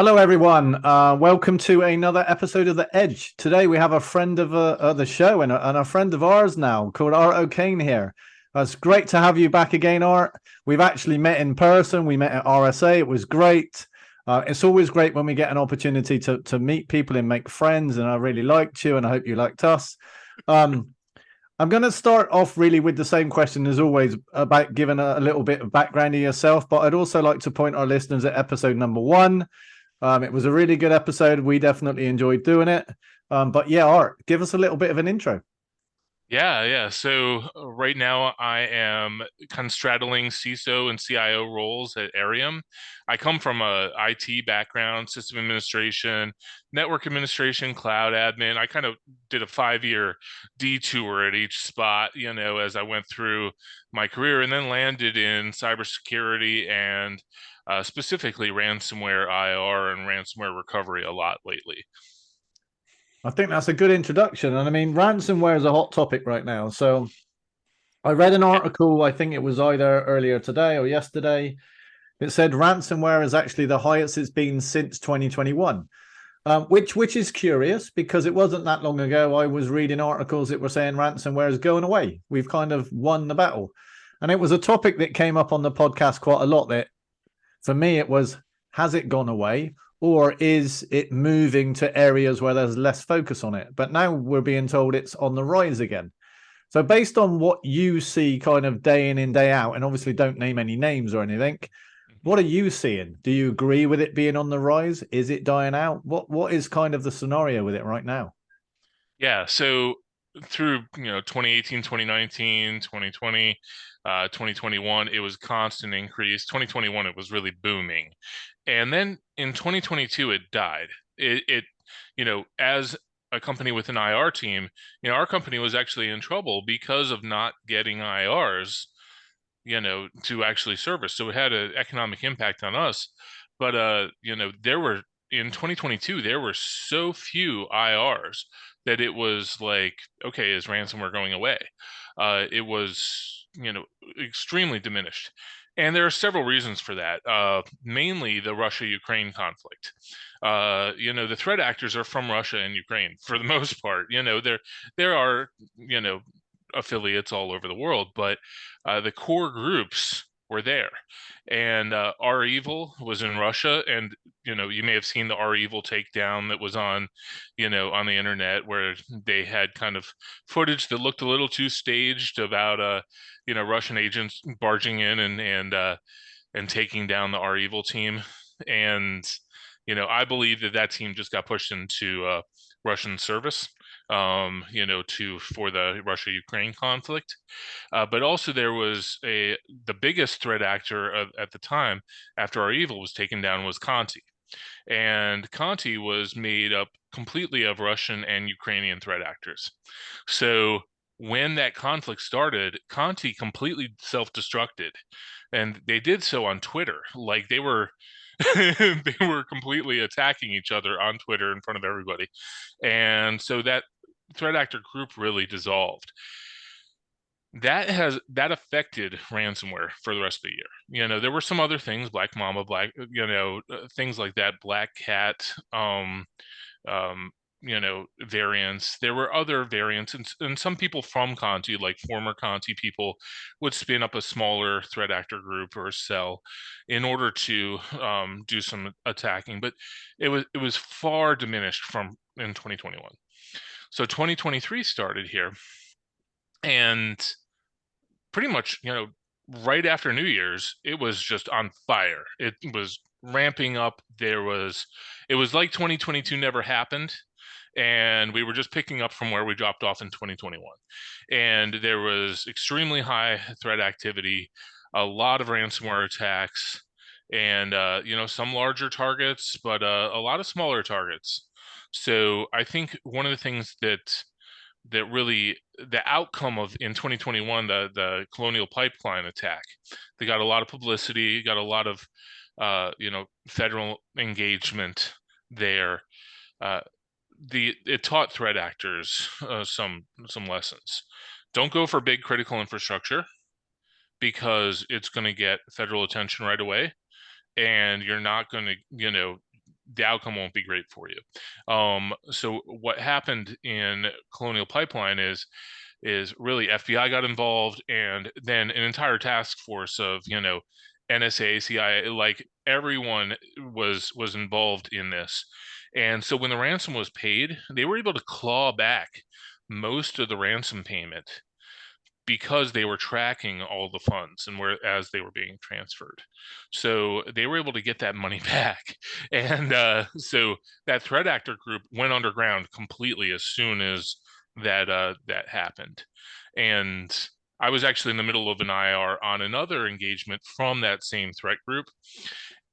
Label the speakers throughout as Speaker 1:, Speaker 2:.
Speaker 1: Hello, everyone. Welcome to another episode of The Edge. Today we have a friend of the show and a friend of ours now called Art Ocain here. It's great to have you back again, Art. We've actually met in person. We met at RSA. It was great. It's always great when we get an opportunity to meet people and make friends. And I really liked you, and I hope you liked us. Um, I'm going to start off really with the same question as always about giving a little bit of background of yourself. But I'd also like to point our listeners at episode number 1. It was a really good episode. We definitely enjoyed doing it. But yeah, Art, give us a little bit of an intro.
Speaker 2: Yeah. So right now I am kind of straddling CISO and CIO roles at Arium. I come from a IT background, system administration, network administration, cloud admin. I kind of did a 5-year detour at each spot, as I went through my career, and then landed in cybersecurity and specifically ransomware IR and ransomware recovery a lot lately.
Speaker 1: I think that's a good introduction. And I mean, ransomware is a hot topic right now. So I read an article, I think it was either earlier today or yesterday. It said ransomware is actually the highest it's been since 2021. Which is curious because it wasn't that long ago I was reading articles that were saying ransomware is going away. We've kind of won the battle. And it was a topic that came up on the podcast quite a lot that for me it was, has it gone away or is it moving to areas where there's less focus on it? But now we're being told it's on the rise again. So based on what you see kind of day in and day out, and obviously don't name any names or anything, what are you seeing? Do you agree with it being on the rise? Is it dying out? What is kind of the scenario with it right now?
Speaker 2: Yeah, so through 2018, 2019, 2020, 2021, it was constant increase. 2021, it was really booming. And then in 2022, it died. As a company with an IR team, our company was actually in trouble because of not getting IRs, to actually service. So it had an economic impact on us. But there were in 2022, there were so few IRs that it was like, okay, is ransomware going away? It was, extremely diminished. And there are several reasons for that. Mainly the Russia-Ukraine conflict. The threat actors are from Russia and Ukraine for the most part. There are, affiliates all over the world, but the core groups were there. And R Evil was in Russia, and you may have seen the R Evil takedown that was on the internet, where they had kind of footage that looked a little too staged about Russian agents barging in and taking down the R Evil team. And I believe that team just got pushed into Russian service, for the Russia-Ukraine conflict. But also there was the biggest threat actor at the time after our evil was taken down was Conti. And Conti was made up completely of Russian and Ukrainian threat actors. So when that conflict started, Conti completely self-destructed. And they did so on Twitter. Like they were they were completely attacking each other on Twitter in front of everybody. And so that threat actor group really dissolved. That affected ransomware for the rest of the year. There were some other things, Black Mama, things like that, Black Cat, variants. There were other variants, and some people from Conti, like former Conti people, would spin up a smaller threat actor group or cell in order to do some attacking. But it was far diminished from in 2021. So 2023 started here, and pretty much, right after New Year's, it was just on fire. It was ramping up. It was like 2022 never happened. And we were just picking up from where we dropped off in 2021. And there was extremely high threat activity, a lot of ransomware attacks, and, some larger targets, but a lot of smaller targets. So I think one of the things that really the outcome of in 2021, the Colonial Pipeline attack, they got a lot of publicity, got a lot of federal engagement there. uh, it taught threat actors some lessons. Don't go for big critical infrastructure because it's going to get federal attention right away, and you're not going to the outcome won't be great for you. So what happened in Colonial Pipeline is really FBI got involved, and then an entire task force of, you know, NSA, CIA, like everyone was involved in this. And so when the ransom was paid, they were able to claw back most of the ransom payment because they were tracking all the funds and where as they were being transferred. So they were able to get that money back. And so that threat actor group went underground completely as soon as that happened. And I was actually in the middle of an IR on another engagement from that same threat group,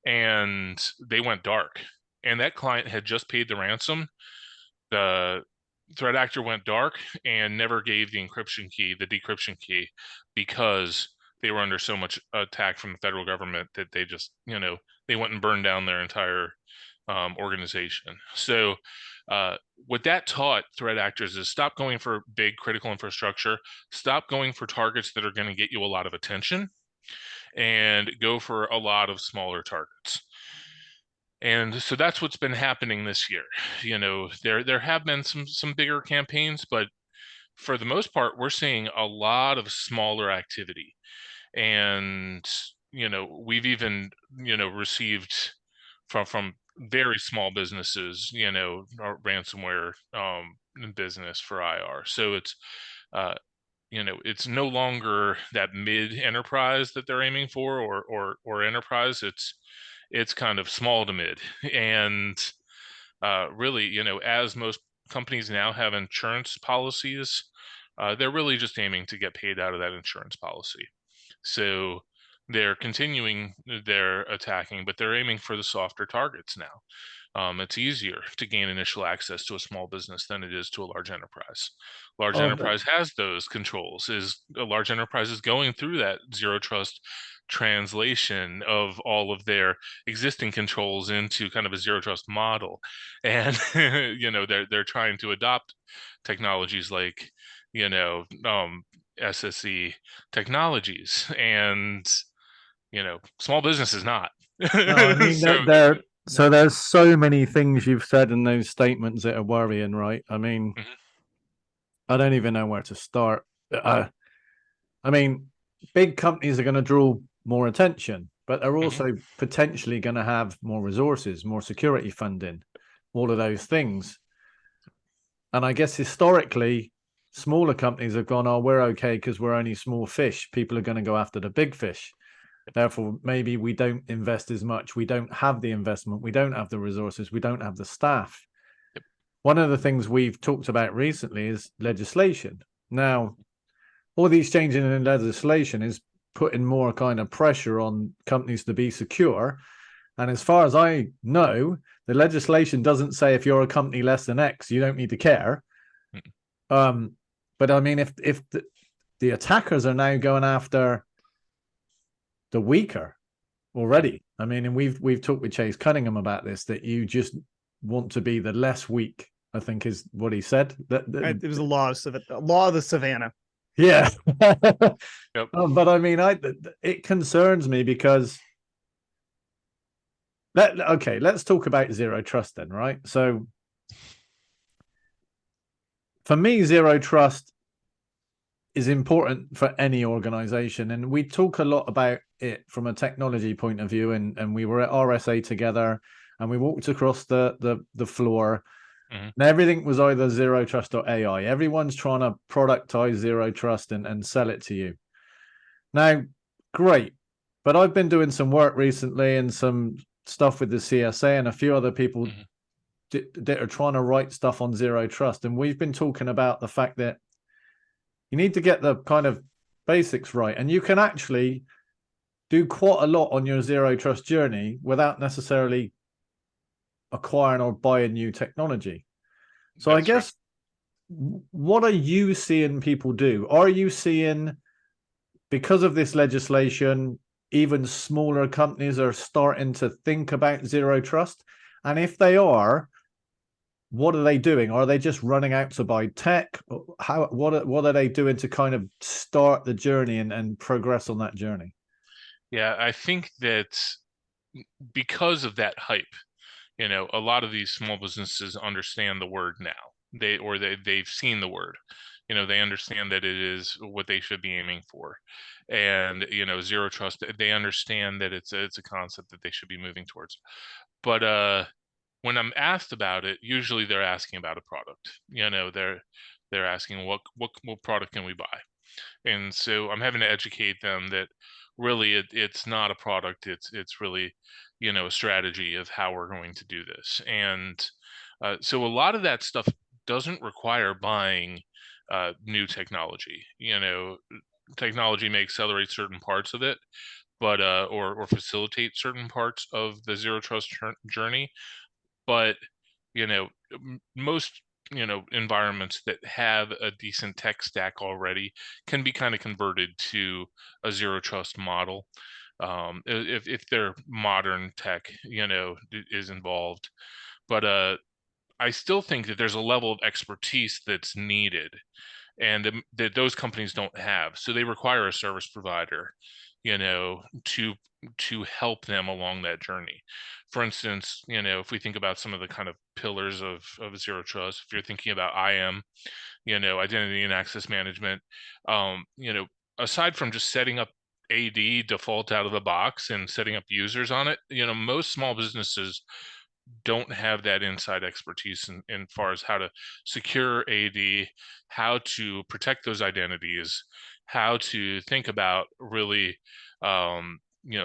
Speaker 2: and they went dark. And that client had just paid the ransom. The threat actor went dark and never gave the encryption key, the decryption key, because they were under so much attack from the federal government that they just, you know, they went and burned down their entire organization. So what that taught threat actors is stop going for big critical infrastructure, stop going for targets that are going to get you a lot of attention, and go for a lot of smaller targets. And so that's what's been happening this year. You know, there have been some bigger campaigns, but for the most part, we're seeing a lot of smaller activity. And, you know, we've even, you know, received from very small businesses, you know, ransomware business for IR. So it's uh, you know, it's no longer that mid enterprise that they're aiming for, or enterprise. It's kind of small to mid. And really, you know, as most companies now have insurance policies, they're really just aiming to get paid out of that insurance policy. So they're continuing their attacking, but they're aiming for the softer targets now. It's easier to gain initial access to a small business than it is to a large enterprise. Large
Speaker 1: Oh,
Speaker 2: enterprise has those controls. Is a large enterprise is going through that zero trust translation of all of their existing controls into kind of a zero trust model, and you know, they're trying to adopt technologies like, you know, SSE technologies, and you know, small business is not.
Speaker 1: no, I mean
Speaker 2: So
Speaker 1: so there's so many things you've said in those statements that are worrying, right? I mean,
Speaker 2: mhm,
Speaker 1: I don't even know where to start. I mean, big companies are going to draw more attention, but they're
Speaker 2: mhm,
Speaker 1: also potentially going to have more resources, more security funding, all of those things. And I guess historically, smaller companies have gone, oh, we're okay because we're only small fish. People are going to go after the big fish. Therefore, maybe we don't invest as much. We don't have the investment. We don't have the resources. We don't have the staff.
Speaker 2: yep,
Speaker 1: One of the things we've talked about recently is legislation. Now, all these changes in legislation is putting more kind of pressure on companies to be secure. And as far as I know, the legislation doesn't say if you're a company less than X, you don't need to care.
Speaker 2: mhm,
Speaker 1: But I mean, if the attackers are now going after the weaker
Speaker 2: mhm.
Speaker 1: already, I mean, and we've talked with Chase Cunningham about this, that you just want to be the less weak, I think is what he said.
Speaker 3: It was a law of the savannah.
Speaker 1: Yeah.
Speaker 2: Yep.
Speaker 1: But I mean, it concerns me because let's talk about zero trust then, right? So for me, zero trust is important for any organization, and we talk a lot about it from a technology point of view. And we were at RSA together, and we walked across the floor,
Speaker 2: Mhm.
Speaker 1: and everything was either zero trust or AI. Everyone's trying to productize zero trust and sell it to you. Now, great, but I've been doing some work recently and some stuff with the CSA and a few other people
Speaker 2: Mhm.
Speaker 1: that are trying to write stuff on zero trust, and we've been talking about the fact that you need to get the kind of basics right, and you can actually do quite a lot on your zero trust journey without necessarily acquiring or buying new technology. So I
Speaker 2: That's right.
Speaker 1: guess, what are you seeing people do? Are you seeing, because of this legislation, even smaller companies are starting to think about zero trust? And if they are, what are they doing? Are they just running out to buy tech? What are they doing to kind of start the journey and progress on that journey?
Speaker 2: Yeah, I think that because of that hype, a lot of these small businesses understand the word now. They've seen the word. They understand that it is what they should be aiming for. And, zero trust, they understand that it's a concept that they should be moving towards. But when I'm asked about it, usually they're asking about a product. They're asking what product can we buy? And so I'm having to educate them that really it's not a product. It's really, a strategy of how we're going to do this. And so a lot of that stuff doesn't require buying new technology. Technology may accelerate certain parts of it, but or facilitate certain parts of the zero trust journey. But most environments that have a decent tech stack already can be kind of converted to a zero trust model, if their modern tech is involved. But I still think that there's a level of expertise that's needed, and that those companies don't have. So they require a service provider, to help them along that journey. For instance, if we think about some of the kind of pillars of zero trust, if you're thinking about IAM, identity and access management, aside from just setting up AD default out of the box and setting up users on it, most small businesses don't have that inside expertise in far as how to secure AD, how to protect those identities, how to think about really,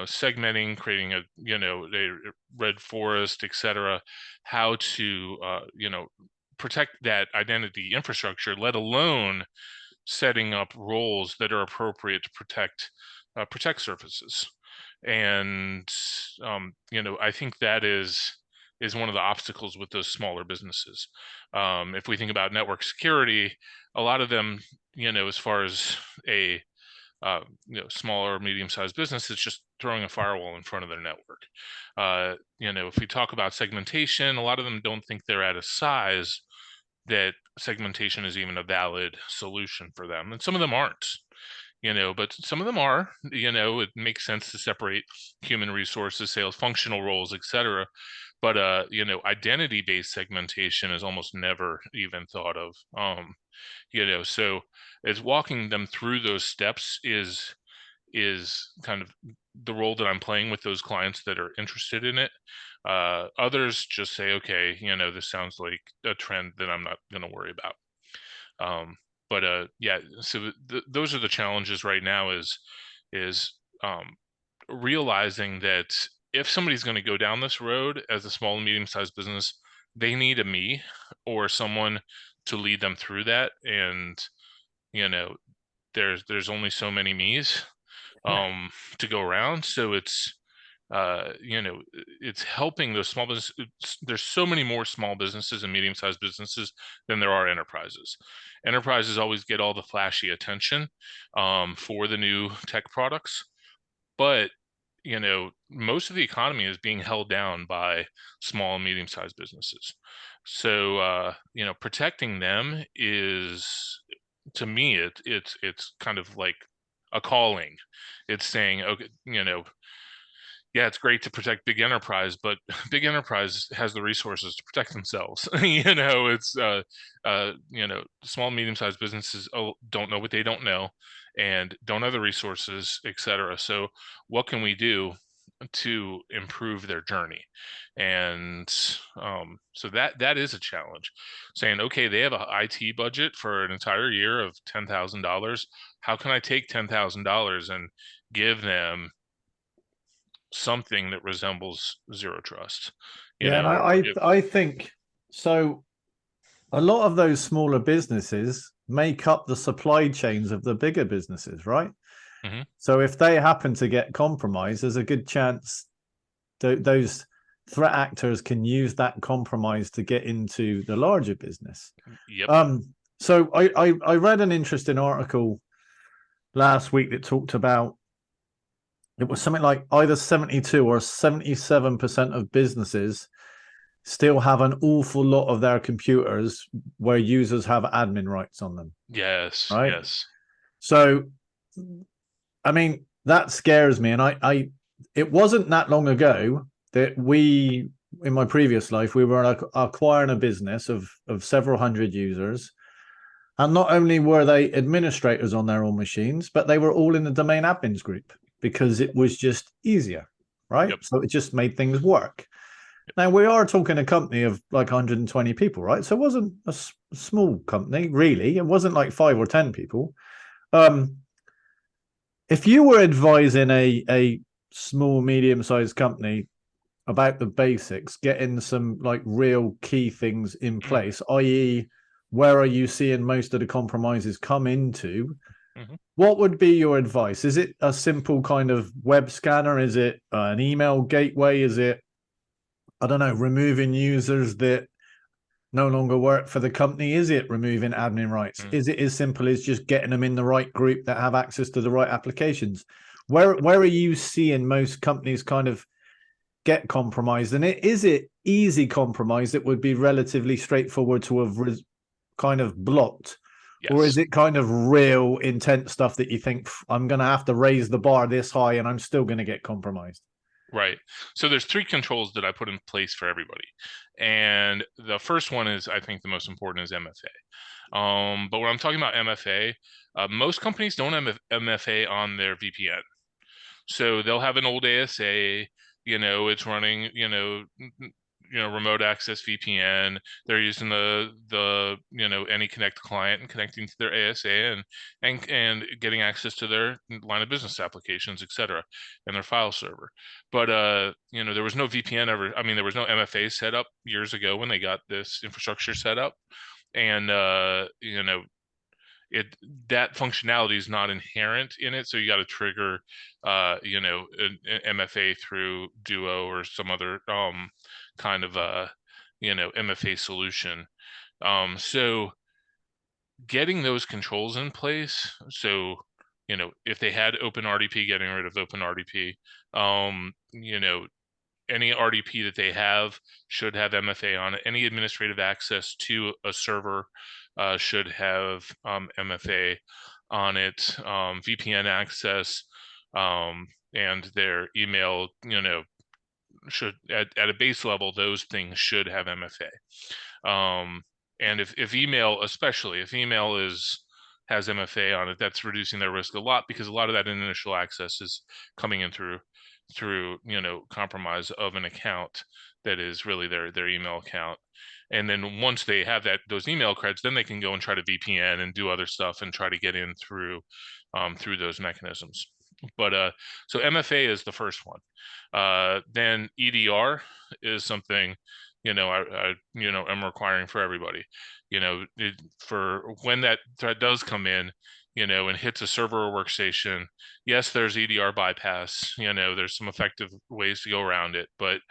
Speaker 2: segmenting, creating a red forest, etc., how to, protect that identity infrastructure, let alone setting up roles that are appropriate to protect surfaces. And I think that is one of the obstacles with those smaller businesses. If we think about network security, a lot of them, as far as a smaller or medium-sized business, it's just throwing a firewall in front of their network. If we talk about segmentation, a lot of them don't think they're at a size that segmentation is even a valid solution for them, and some of them aren't. But some of them are. It makes sense to separate human resources, sales, functional roles, etc. But identity-based segmentation is almost never even thought of. So it's walking them through those steps is kind of the role that I'm playing with those clients that are interested in it. Others just say, okay, this sounds like a trend that I'm not going to worry about. But yeah, so those are the challenges right now, is realizing that if somebody's going to go down this road as a small and medium-sized business, they need a me or someone to lead them through that. And there's only so many me's to go around. So it's it's helping those small business. There's so many more small businesses and medium-sized businesses than there are enterprises. Enterprises always get all the flashy attention for the new tech products, but most of the economy is being held down by small and medium-sized businesses. So protecting them is, to me, it's kind of like a calling. It's saying, okay, yeah, it's great to protect big enterprise, but big enterprise has the resources to protect themselves. It's small, medium-sized businesses don't know what they don't know, and don't have the resources, etc. So what can we do to improve their journey? And so that is a challenge. Saying, okay, they have a IT budget for an entire year of $10,000. How can I take $10,000 and give them something that resembles zero trust?
Speaker 1: Yeah, and I think so. A lot of those smaller businesses make up the supply chains of the bigger businesses, right?
Speaker 2: Mm-hmm.
Speaker 1: So if they happen to get compromised, there's a good chance those threat actors can use that compromise to get into the larger business.
Speaker 2: Yep.
Speaker 1: So I read an interesting article last week that talked about, it was something like either 72 or 77% of businesses still have an awful lot of their computers where users have admin rights on them.
Speaker 2: Yes.
Speaker 1: Right.
Speaker 2: Yes.
Speaker 1: So, I mean, that scares me. And it wasn't that long ago that we in my previous life, we were acquiring a business of several hundred users. And not only were they administrators on their own machines, but they were all in the domain admins group because it was just easier, right?
Speaker 2: Yep.
Speaker 1: So it just made things work. Now, we are talking a company of like 120 people, right? So it wasn't a small company, really. It wasn't like 5 or 10 people. If you were advising a small, medium-sized company about the basics, getting some like real key things in place, i.e., where are you seeing most of the compromises come into? What would be your advice? Is it a simple kind of web scanner? Is it an email gateway? Is it, I don't know, removing users that no longer work for the company? Is it removing admin rights? Is it as simple as just getting them in the right group that have access to the right applications? Where are you seeing most companies kind of get compromised? And is it easy compromise that would be relatively straightforward to have kind of blocked?
Speaker 2: Yes.
Speaker 1: Or is it kind of real intense stuff that you think, I'm going to have to raise the bar this high and I'm still going to get compromised?
Speaker 2: Right. So there's 3 controls that I put in place for everybody. And the first one is, I think the most important, is MFA. But when I'm talking about MFA, most companies don't have MFA on their VPN. So they'll have an old ASA, it's running, remote access VPN. They're using the AnyConnect client and connecting to their ASA and getting access to their line of business applications, et cetera, and their file server. But there was no VPN ever. I mean, there was no MFA set up years ago when they got this infrastructure set up, and that functionality is not inherent in it, so you got to trigger an MFA through Duo or some other kind of MFA solution. So getting those controls in place, so if they had OpenRDP, getting rid of OpenRDP, any RDP that they have should have MFA on it. Any administrative access to a server should have MFA on it. VPN access and their email, should at a base level, those things should have MFA. And if email, especially if email has MFA on it, that's reducing their risk a lot, because a lot of that initial access is coming in through compromise of an account that is really their email account. And then once they have those email creds, then they can go and try to VPN and do other stuff and try to get in through those mechanisms. But so MFA is the first one. Then EDR is something I'm requiring for everybody. For when that threat does come in, and hits a server or workstation, yes, there's EDR bypass. There's some effective ways to go around it, but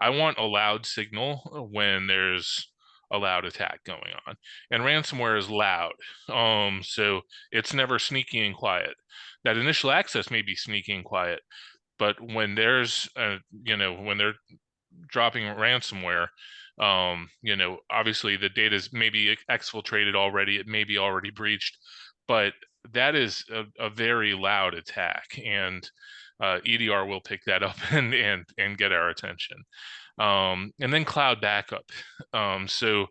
Speaker 2: I want a loud signal when there's a loud attack going on. And ransomware is loud, so it's never sneaky and quiet. That initial access may be sneaky and quiet, but when there's when they're dropping ransomware, obviously the data is maybe exfiltrated already, it may be already breached, but that is a very loud attack, and EDR will pick that up and get our attention. And then cloud backup. So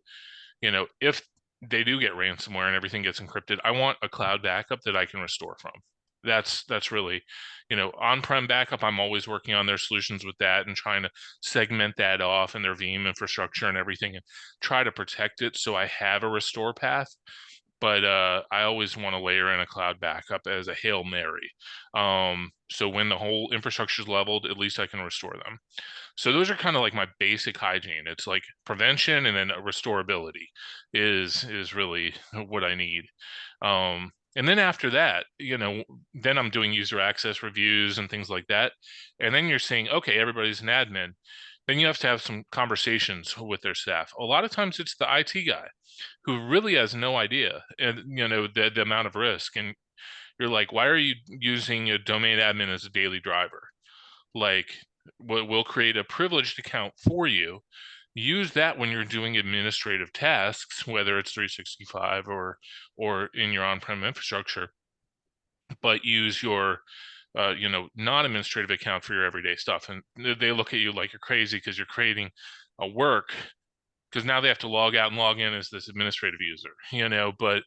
Speaker 2: if they do get ransomware and everything gets encrypted, I want a cloud backup that I can restore from. That's really, on-prem backup, I'm always working on their solutions with that and trying to segment that off in their VM infrastructure and everything and try to protect it so I have a restore path. But I always want to layer in a cloud backup as a Hail Mary. So when the whole infrastructure is leveled, at least I can restore them. So those are kind of like my basic hygiene. It's like prevention, and then restorability is really what I need. And then after that, then I'm doing user access reviews and things like that. And then you're saying, okay, everybody's an admin. Then you have to have some conversations with their staff. A lot of times it's the IT guy who really has no idea, and the amount of risk. And you're like, why are you using a domain admin as a daily driver? Like, we'll create a privileged account for you. Use that when you're doing administrative tasks, whether it's 365 or in your on-prem infrastructure, but use your non-administrative account for your everyday stuff, and they look at you like you're crazy because you're creating a work, because now they have to log out and log in as this administrative user, but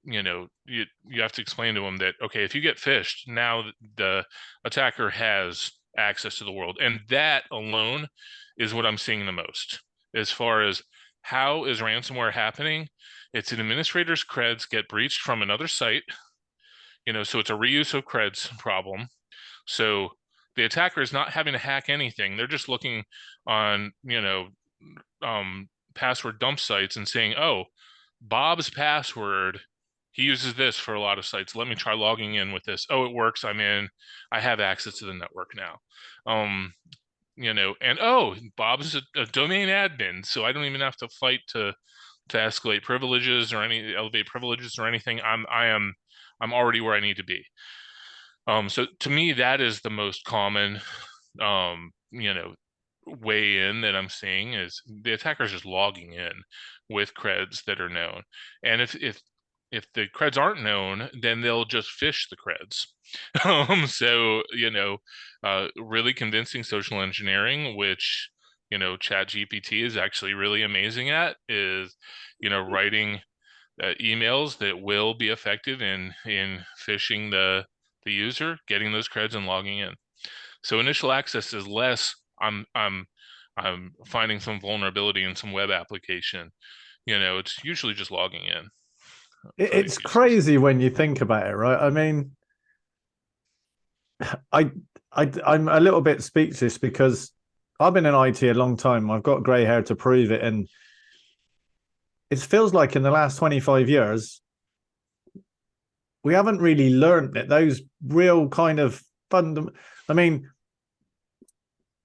Speaker 2: you have to explain to them that, okay, if you get phished, now the attacker has access to the world. And that alone is what I'm seeing the most. As far as how is ransomware happening, it's an administrator's creds get breached from another site, so it's a reuse of creds problem. So the attacker is not having to hack anything. They're just looking on, password dump sites and saying, oh, Bob's password, he uses this for a lot of sites. Let me try logging in with this. Oh, it works. I'm in. I have access to the network now. And oh, Bob's a domain admin, so I don't even have to fight to escalate privileges or elevate privileges or anything. I'm already where I need to be. So to me, that is the most common, way in that I'm seeing, is the attackers just logging in with creds that are known. And if the creds aren't known, then they'll just phish the creds. So really convincing social engineering, which ChatGPT is actually really amazing at, is writing emails that will be effective in phishing the user, getting those creds and logging in. So initial access is less, I'm finding some vulnerability in some web application. It's usually just logging in.
Speaker 1: It's crazy when you think about it, right? I mean, I'm a little bit speechless because I've been in IT a long time. I've got grey hair to prove it, and it feels like in the last 25 years we haven't really learned that those real kind of fundamental. I mean,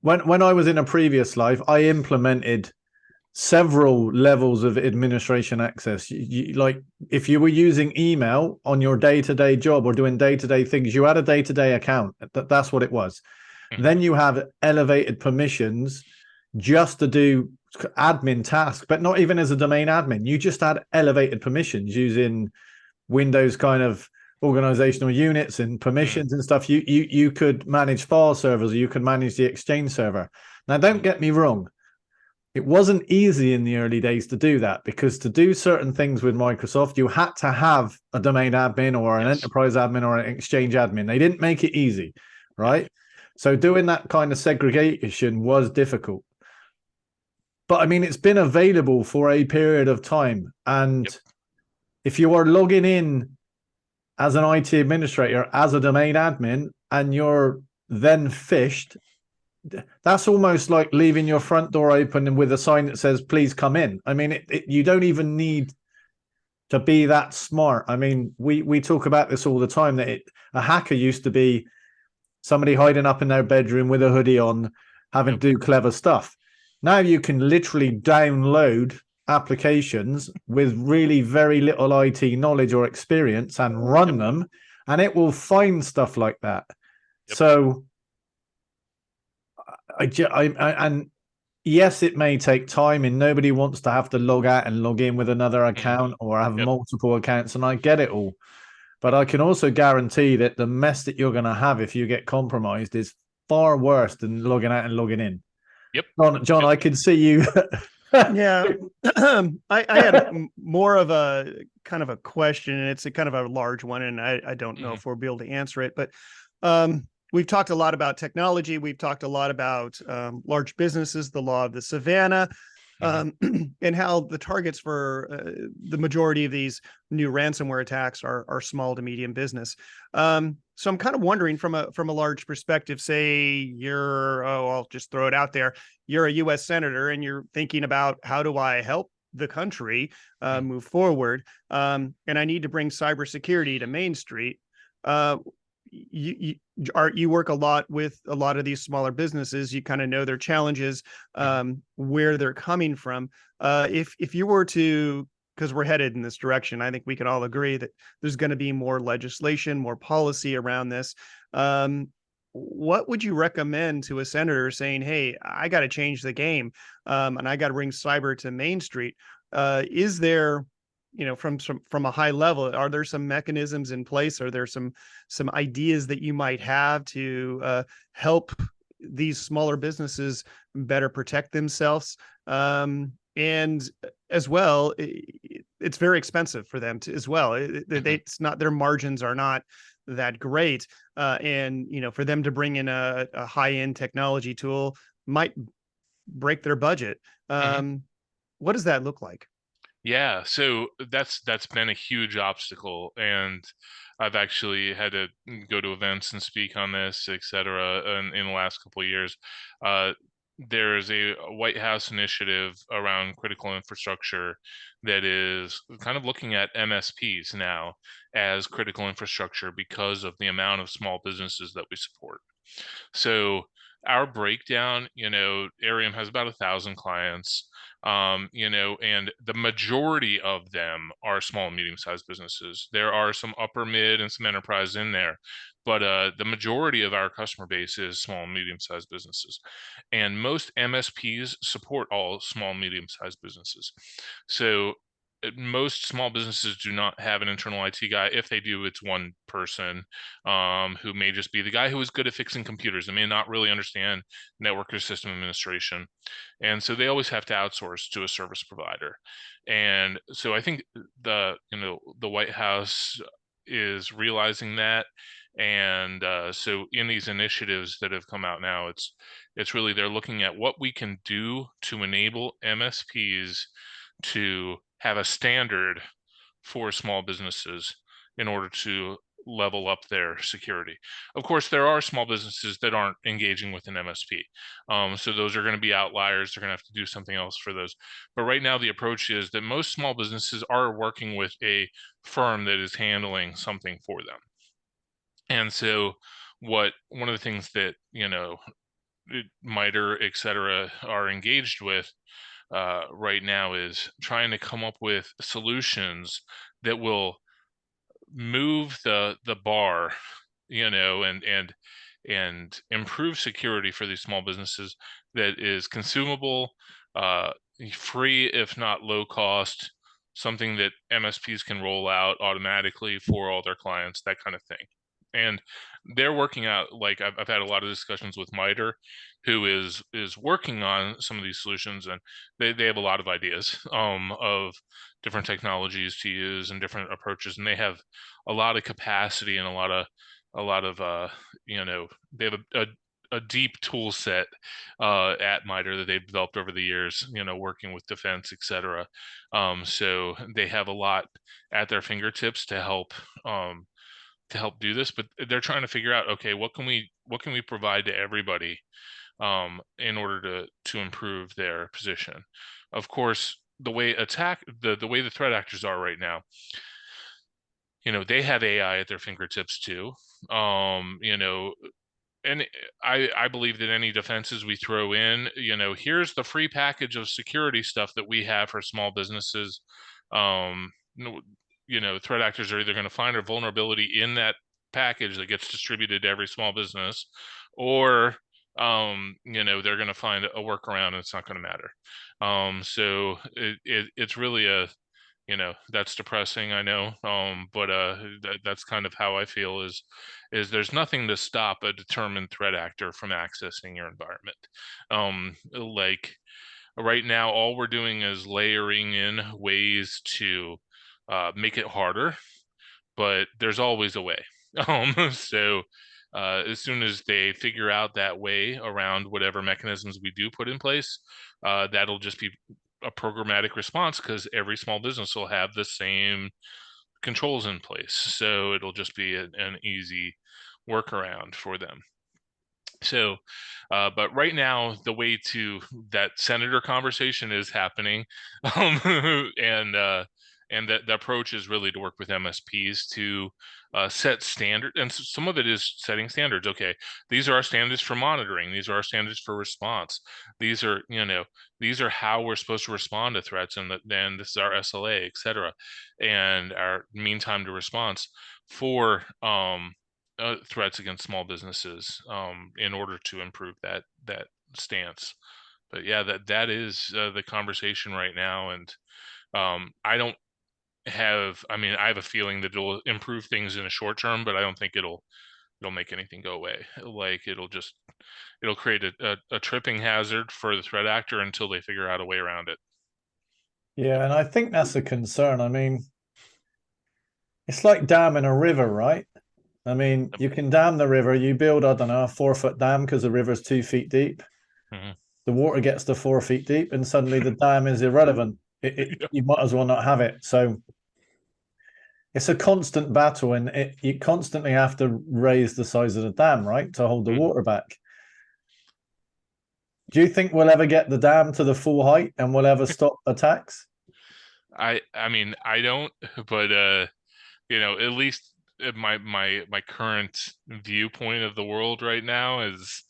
Speaker 1: when I was in a previous life, I implemented several levels of administration access. Like if you were using email on your day-to-day job or doing day-to-day things, you had a day-to-day account. That's what it was. Then you have elevated permissions just to do admin tasks, but not even as a domain admin. You just had elevated permissions using Windows kind of organizational units and permissions and stuff. You could manage file servers, or you could manage the Exchange server. Now, don't get me wrong. It wasn't easy in the early days to do that, because to do certain things with Microsoft, you had to have a domain admin or an enterprise admin or an Exchange admin. They didn't make it easy, right? So doing that kind of segregation was difficult. But I mean, it's been available for a period of time. And if you are logging in as an IT administrator, as a domain admin, and you're then phished, that's almost like leaving your front door open and with a sign that says, please come in. I mean, you don't even need to be that smart. I mean, we talk about this all the time, that a hacker used to be somebody hiding up in their bedroom with a hoodie on, having to do clever stuff. Now you can literally download applications with really very little IT knowledge or experience and run them, and it will find stuff like that. So and yes, it may take time, and nobody wants to have to log out and log in with another account or have multiple accounts, and I get it all. But I can also guarantee that the mess that you're going to have if you get compromised is far worse than logging out and logging in. John, I can see you.
Speaker 3: Yeah. I had more of a kind of a question, and it's a kind of a large one, and I don't know if we'll be able to answer it, but we've talked a lot about technology. We've talked a lot about large businesses, the law of the Savannah, and how the targets for the majority of these new ransomware attacks are small to medium business. So I'm kind of wondering from a large perspective, say I'll just throw it out there. You're a U.S. senator and you're thinking about, how do I help the country move forward? And I need to bring cybersecurity to Main Street. You work a lot with a lot of these smaller businesses. You kind of know their challenges, where they're coming from. If you were to, because we're headed in this direction, I think we can all agree that there's going to be more legislation, more policy around this. What would you recommend to a senator saying, hey, I got to change the game, and I got to bring cyber to Main Street? Is there from a high level, are there some mechanisms in place? Are there some ideas that you might have to help these smaller businesses better protect themselves? And as well, it's very expensive for them to as well. It's not, their margins are not that great, and for them to bring in a high-end technology tool might break their budget. What does that look like?
Speaker 2: Yeah, so that's been a huge obstacle, and I've actually had to go to events and speak on this, et cetera, in the last couple of years. There is a White House initiative around critical infrastructure that is kind of looking at MSPs now as critical infrastructure because of the amount of small businesses that we support. So our breakdown, Arium has about 1,000 clients, and the majority of them are small and medium-sized businesses. There are some upper mid and some enterprise in there, but the majority of our customer base is small and medium-sized businesses. And most MSPs support all small and medium-sized businesses. So most small businesses do not have an internal IT guy. If they do, it's one person who may just be the guy who is good at fixing computers and may not really understand network or system administration. And so they always have to outsource to a service provider. And so I think the White House is realizing that. And so in these initiatives that have come out now, it's really, they're looking at what we can do to enable MSPs to have a standard for small businesses in order to level up their security. Of course, there are small businesses that aren't engaging with an MSP. So those are going to be outliers. They're going to have to do something else for those. But right now, the approach is that most small businesses are working with a firm that is handling something for them. And so one of the things that, MITRE, et cetera, are engaged with right now is trying to come up with solutions that will move the bar, and improve security for these small businesses that is consumable, free, if not low cost, something that MSPs can roll out automatically for all their clients, that kind of thing. And they're working out, like I've had a lot of discussions with MITRE, who is working on some of these solutions, and they have a lot of ideas of different technologies to use and different approaches, and they have a lot of capacity and a lot of they have a deep tool set at MITRE that they've developed over the years, working with defense, et cetera. So they have a lot at their fingertips to help do this, but they're trying to figure out, okay, what can we provide to everybody in order to improve their position. Of course, the way the threat actors are right now, they have AI at their fingertips too. And I believe that any defenses we throw in, here's the free package of security stuff that we have for small businesses. Threat actors are either going to find a vulnerability in that package that gets distributed to every small business, or they're going to find a workaround and it's not going to matter. So it's really that's depressing, I know, but that's kind of how I feel is there's nothing to stop a determined threat actor from accessing your environment. Like right now, all we're doing is layering in ways to make it harder, but there's always a way. So as soon as they figure out that way around whatever mechanisms we do put in place, that'll just be a programmatic response, because every small business will have the same controls in place. So it'll just be an easy workaround for them. So, but right now, the way to that senator conversation is happening, and the approach is really to work with MSPs to set standard, and some of it is setting standards. Okay, these are our standards for monitoring. These are our standards for response. These are how we're supposed to respond to threats, and then this is our SLA, et cetera, and our mean time to response for threats against small businesses in order to improve that stance. But yeah, that is the conversation right now, and I don't I have a feeling that it'll improve things in the short term, but I don't think it'll make anything go away. Like it'll create a tripping hazard for the threat actor until they figure out a way around it.
Speaker 1: Yeah, and I think that's a concern. I mean, it's like damming a river, right? I mean, you can dam the river. You build, I don't know, a 4-foot dam because the river's 2 feet deep.
Speaker 2: Mm-hmm.
Speaker 1: The water gets to 4 feet deep, and suddenly the dam is irrelevant. You might as well not have it. So it's a constant battle, and you constantly have to raise the size of the dam, right, to hold the water back. Do you think we'll ever get the dam to the full height and we'll ever stop attacks?
Speaker 2: I mean, I don't, but at least my current viewpoint of the world right now is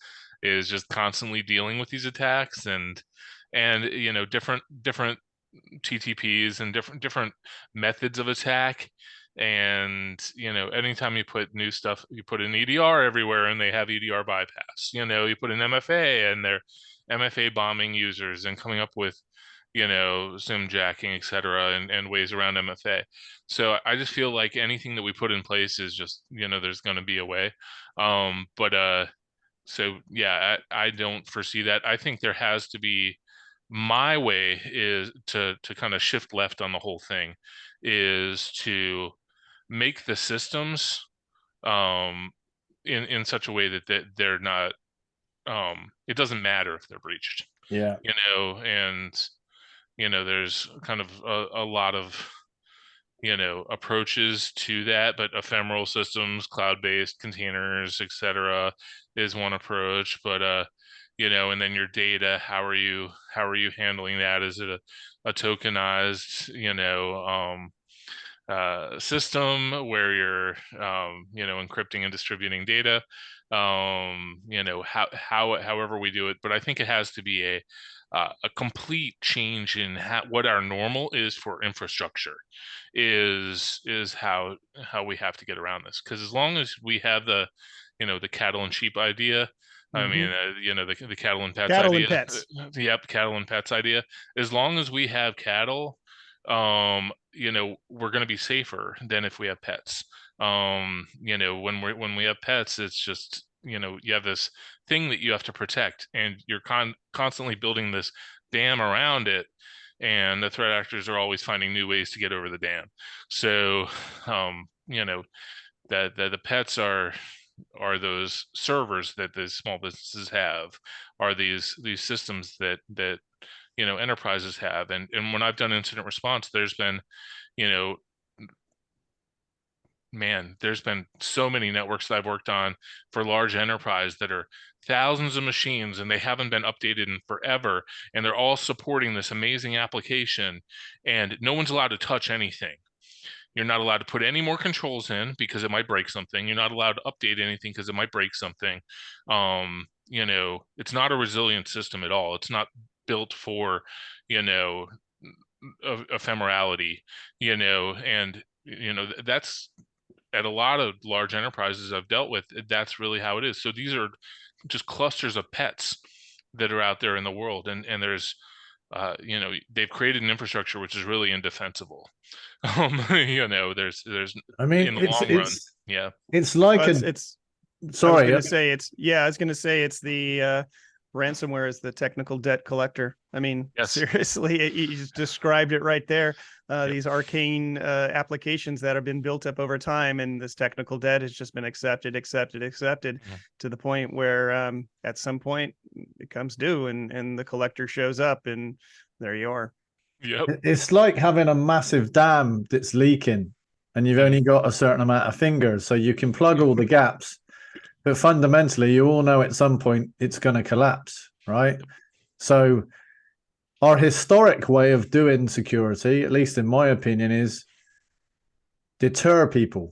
Speaker 2: just constantly dealing with these attacks and different TTPs and different methods of attack. And anytime you put new stuff, you put an EDR everywhere and they have EDR bypass. You put an MFA and they're MFA bombing users and coming up with sim jacking, etc., and ways around MFA. So I just feel like anything that we put in place is just there's going to be a way. So yeah, I don't foresee that. I think there has to be, my way is to kind of shift left on the whole thing, is to make the systems in such a way that they're not it doesn't matter if they're breached.
Speaker 1: Yeah.
Speaker 2: And there's kind of a lot of approaches to that, but ephemeral systems, cloud-based containers, etc., is one approach. But and then your data, how are you handling that? Is it a tokenized system where you're encrypting and distributing data? However we do it, but I think it has to be a complete change in what our normal is for infrastructure is how we have to get around this. Because as long as we have the the cattle and sheep idea, I mean the cattle and pets
Speaker 3: Cattle
Speaker 2: idea,
Speaker 3: and pets.
Speaker 2: Yep, cattle and pets idea. As long as we have cattle, we're going to be safer than if we have pets. When we have pets, it's just you have this thing that you have to protect, and you're constantly building this dam around it, and the threat actors are always finding new ways to get over the dam. So that the pets are those servers that the small businesses have, are these systems that enterprises have. And when I've done incident response, there's been there's been so many networks that I've worked on for large enterprise that are thousands of machines, and they haven't been updated in forever, and they're all supporting this amazing application, and no one's allowed to touch anything. You're not allowed to put any more controls in because it might break something. You're not allowed to update anything because it might break something. It's not a resilient system at all. It's not built for ephemerality, and that's, at a lot of large enterprises I've dealt with, that's really how it is. So these are just clusters of pets that are out there in the world, and there's they've created an infrastructure which is really indefensible. There's
Speaker 1: I mean,
Speaker 2: in the long run, yeah,
Speaker 1: it's like sorry,
Speaker 3: I was going to say it's the ransomware is the technical debt collector. I mean,
Speaker 2: yes.
Speaker 3: Seriously, you just described it right there. These arcane applications that have been built up over time, and this technical debt has just been accepted to the point where at some point it comes due, and the collector shows up, and there you are.
Speaker 2: Yep.
Speaker 1: It's like having a massive dam that's leaking, and you've only got a certain amount of fingers, so you can plug all the gaps. But fundamentally, you all know at some point it's going to collapse, right? So our historic way of doing security, at least in my opinion, is deter people,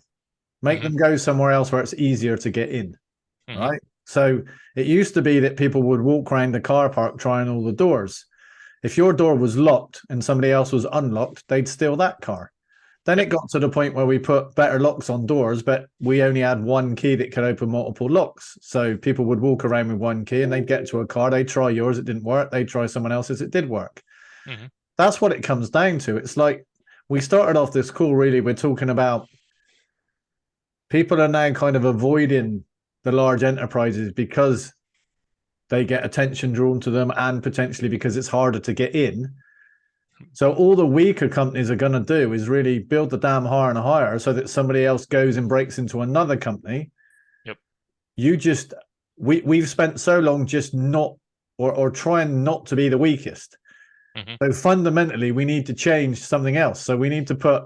Speaker 1: make them go somewhere else where it's easier to get in, right? So it used to be that people would walk around the car park trying all the doors. If your door was locked and somebody else was unlocked, they'd steal that car. Then it got to the point where we put better locks on doors, but we only had one key that could open multiple locks. So people would walk around with one key, and they'd get to a car, they'd try yours, it didn't work. They'd try someone else's, it did work. That's what it comes down to. It's like we started off this call really, we're talking about people are now kind of avoiding the large enterprises because they get attention drawn to them and potentially because it's harder to get in. So all the weaker companies are going to do is really build the dam higher and higher so that somebody else goes and breaks into another company.
Speaker 2: Yep.
Speaker 1: We've spent so long just not or trying not to be the weakest.
Speaker 2: Mm-hmm.
Speaker 1: So fundamentally, we need to change something else. So we need to put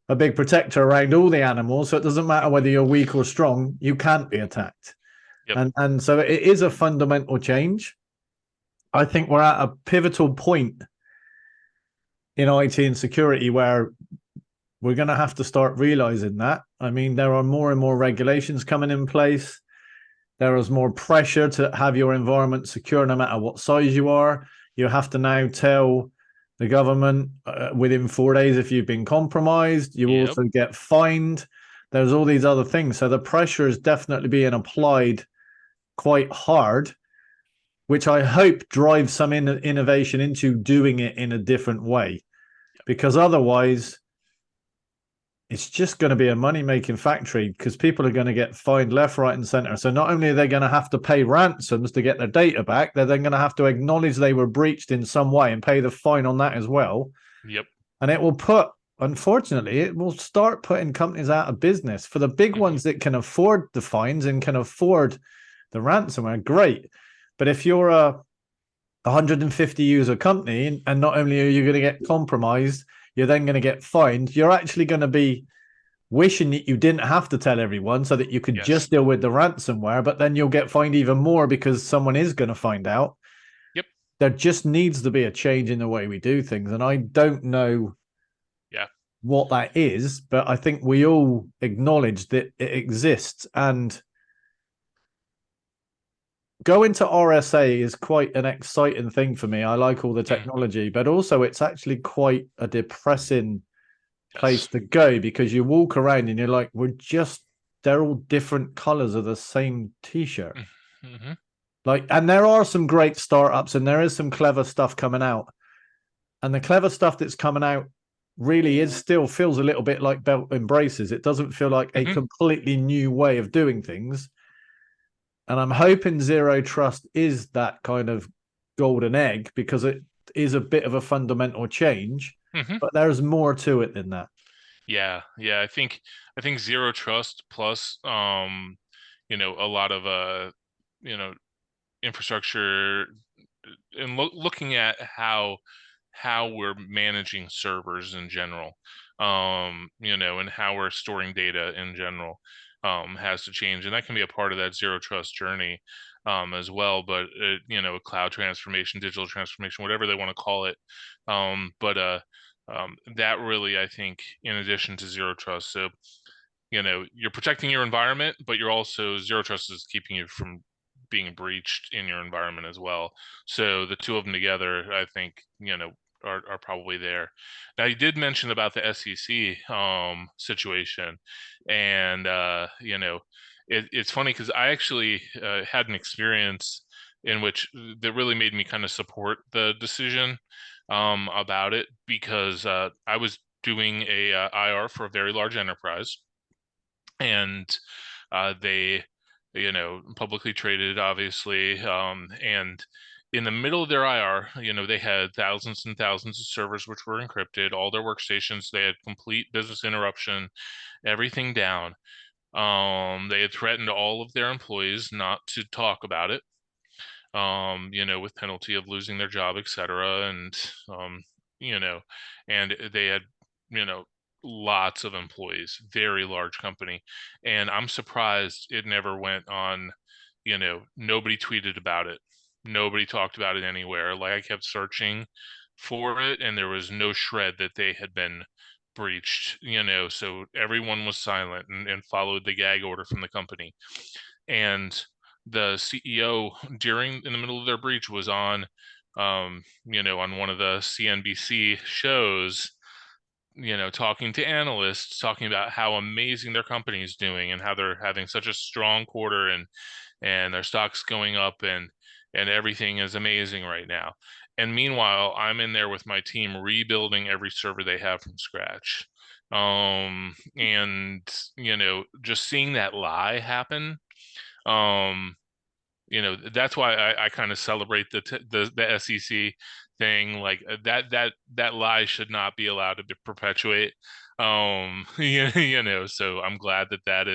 Speaker 1: a big protector around all the animals. So it doesn't matter whether you're weak or strong, you can't be attacked.
Speaker 2: Yep.
Speaker 1: And so it is a fundamental change. I think we're at a pivotal point in IT and security where we're going to have to start realizing that. I mean, there are more and more regulations coming in place. There is more pressure to have your environment secure no matter what size you are. You have to now tell the government within 4 days if you've been compromised. You also get fined. There's all these other things. So the pressure is definitely being applied quite hard, which I hope drives some innovation into doing it in a different way. Because otherwise, it's just going to be a money-making factory because people are going to get fined left, right, and center. So not only are they going to have to pay ransoms to get their data back, they're then going to have to acknowledge they were breached in some way and pay the fine on that as well.
Speaker 2: Yep.
Speaker 1: And it will unfortunately, it will start putting companies out of business. For the big ones that can afford the fines and can afford the ransomware, great. But if you're a 150 user company and not only are you going to get compromised, you're then going to get fined. You're actually going to be wishing that you didn't have to tell everyone so that you could just deal with the ransomware, but then you'll get fined even more because someone is going to find out.
Speaker 2: Yep.
Speaker 1: There just needs to be a change in the way we do things. And I don't know what that is, but I think we all acknowledge that it exists. And going to RSA is quite an exciting thing for me. I like all the technology, but also it's actually quite a depressing place to go because you walk around and you're like, they're all different colors of the same t-shirt.
Speaker 2: Mm-hmm.
Speaker 1: And there are some great startups and there is some clever stuff coming out. And the clever stuff that's coming out really still feels a little bit like belt and braces. It doesn't feel like a completely new way of doing things. And I'm hoping Zero Trust is that kind of golden egg because it is a bit of a fundamental change, but there's more to it than that.
Speaker 2: Yeah. I think Zero Trust plus, a lot of, infrastructure and looking at how we're managing servers in general, and how we're storing data in general, has to change, and that can be a part of that zero trust journey, as well. But cloud transformation, digital transformation, whatever they want to call it, that really, I think, in addition to zero trust, so you're protecting your environment, but you're also zero trust is keeping you from being breached in your environment as well. So the two of them together, I think, are probably there. Now, you did mention about the SEC situation, and it's funny because I actually had an experience in which that really made me kind of support the decision about it, because I was doing a IR for a very large enterprise, and they publicly traded, obviously, and in the middle of their IR, they had thousands and thousands of servers which were encrypted, all their workstations, they had complete business interruption, everything down. They had threatened all of their employees not to talk about it, with penalty of losing their job, etc. And and they had, lots of employees, very large company. And I'm surprised it never went on, nobody tweeted about it. Nobody talked about it anywhere. Like, I kept searching for it and there was no shred that they had been breached, so everyone was silent and followed the gag order from the company. And the CEO, in the middle of their breach, was on, on one of the CNBC shows, talking to analysts, talking about how amazing their company is doing and how they're having such a strong quarter, and their stock's going up, and everything is amazing right now. And meanwhile, I'm in there with my team rebuilding every server they have from scratch. And just seeing that lie happen, that's why I kind of celebrate the SEC thing. Like that lie should not be allowed to perpetuate. So I'm glad that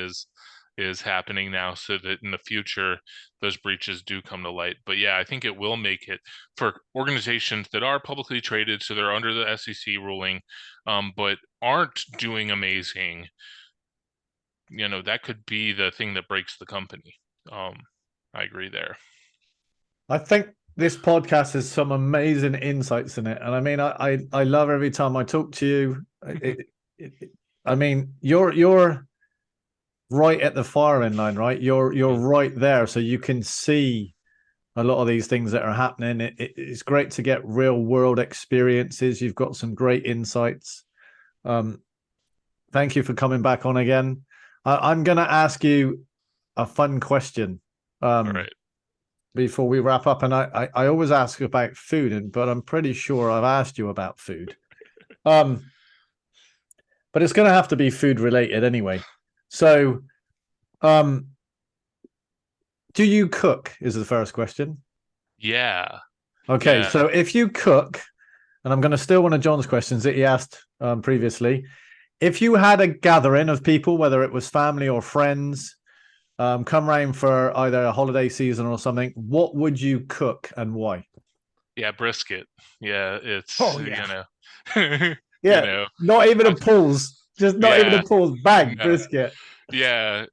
Speaker 2: is happening now, so that in the future those breaches do come to light. But yeah, I think it will make it for organizations that are publicly traded, so they're under the SEC ruling, but aren't doing amazing. That could be the thing that breaks the company. I agree there.
Speaker 1: I think this podcast has some amazing insights in it, and I mean, I love every time I talk to you. I mean, you're right at the firing line, right? You're right there, so you can see a lot of these things that are happening. It's great to get real world experiences. You've got some great insights. Thank you for coming back on again. I'm going to ask you a fun question.
Speaker 2: All right.
Speaker 1: Before we wrap up, and I always ask about food, but I'm pretty sure I've asked you about food. But it's going to have to be food related anyway. So, do you cook? Is the first question.
Speaker 2: Yeah.
Speaker 1: Okay,
Speaker 2: Yeah.
Speaker 1: so if you cook, and I'm going to steal one of John's questions that he asked previously. If you had a gathering of people, whether it was family or friends, come round for either a holiday season or something, what would you cook and why?
Speaker 2: Yeah, brisket. Yeah, it's
Speaker 1: Yeah, not even a pause. Just not even a pause. Bang,
Speaker 2: no,
Speaker 1: brisket.
Speaker 2: yeah,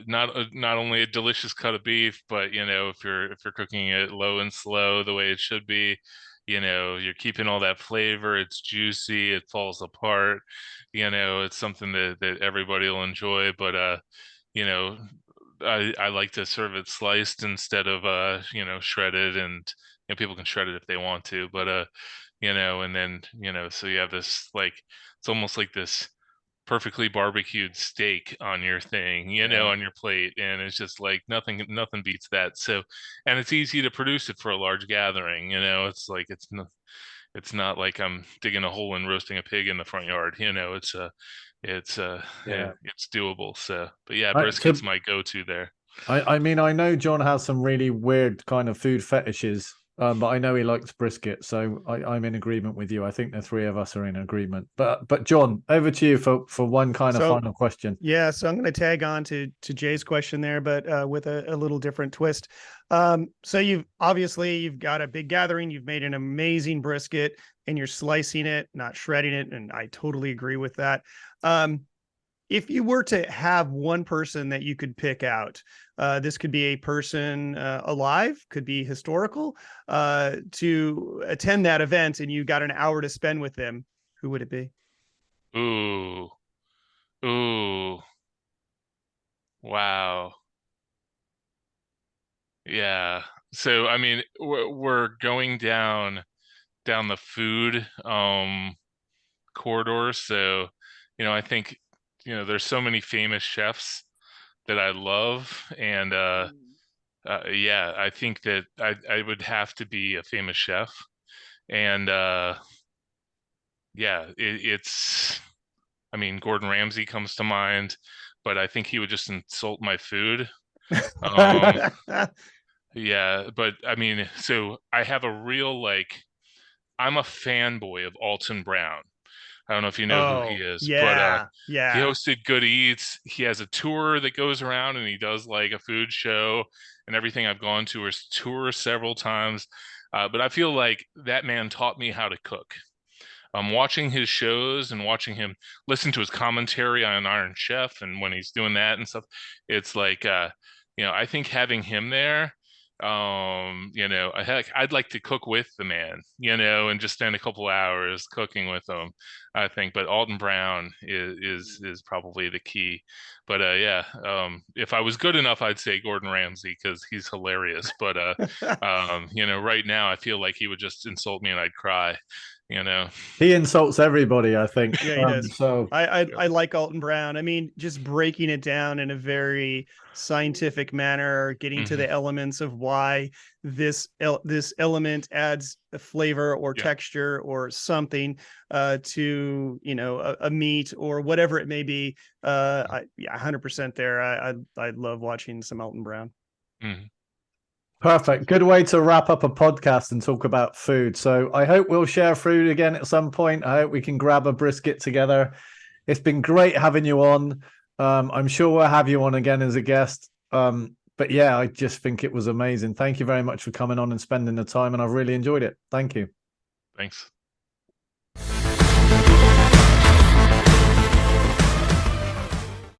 Speaker 2: not only a delicious cut of beef, but if you're cooking it low and slow the way it should be, you're keeping all that flavor. It's juicy. It falls apart. It's something that everybody will enjoy. But I like to serve it sliced instead of shredded, and people can shred it if they want to, but and then so you have this, like, it's almost like this perfectly barbecued steak on your thing, on your plate, and it's just like nothing beats that. So, and it's easy to produce it for a large gathering. It's like it's not like I'm digging a hole and roasting a pig in the front yard. It's doable. So, but yeah, brisket's my go-to there.
Speaker 1: I mean, I know John has some really weird kind of food fetishes, but I know he likes brisket, so I'm in agreement with you. I think the three of us are in agreement. But John, over to you for one kind of final question.
Speaker 3: Yeah, so I'm going to tag on to Jay's question there, but with a little different twist. So you've got a big gathering, you've made an amazing brisket, and you're slicing it, not shredding it, and I totally agree with that. If you were to have one person that you could pick out, this could be a person alive, could be historical, to attend that event, and you got an hour to spend with them, who would it be?
Speaker 2: Ooh, wow. Yeah. So, I mean, we're going down the food corridor. So, I think, there's so many famous chefs that I love, and yeah, I think that I would have to be a famous chef, and yeah, it's. I mean, Gordon Ramsay comes to mind, but I think he would just insult my food. Yeah, but I mean, so I have a real, like, I'm a fanboy of Alton Brown. I don't know if you know who he is, but he hosted Good Eats. He has a tour that goes around, and he does like a food show and everything. I've gone to his tour several times, but I feel like that man taught me how to cook. Watching his shows and watching him listen to his commentary on Iron Chef, and when he's doing that and stuff, it's like, I think having him there, I'd like to cook with the man, and just spend a couple hours cooking with him, I think. But Alton Brown is probably the key. But yeah, if I was good enough, I'd say Gordon Ramsay, because he's hilarious. But right now I feel like he would just insult me and I'd cry. you know.
Speaker 1: He insults everybody, I think.
Speaker 3: Yeah, he does.
Speaker 1: So
Speaker 3: I like Alton Brown. I mean, just breaking it down in a very scientific manner, getting to the elements of why this element adds a flavor or texture or something to, you know, a meat or whatever it may be. 100% there. I love watching some Alton Brown.
Speaker 1: Perfect. Good way to wrap up a podcast and talk about food. So I hope we'll share food again at some point. I hope we can grab a brisket together. It's been great having you on. I'm sure we'll have you on again as a guest. But yeah, I just think it was amazing. Thank you very much for coming on and spending the time, and I've really enjoyed it. Thank you.
Speaker 2: Thanks.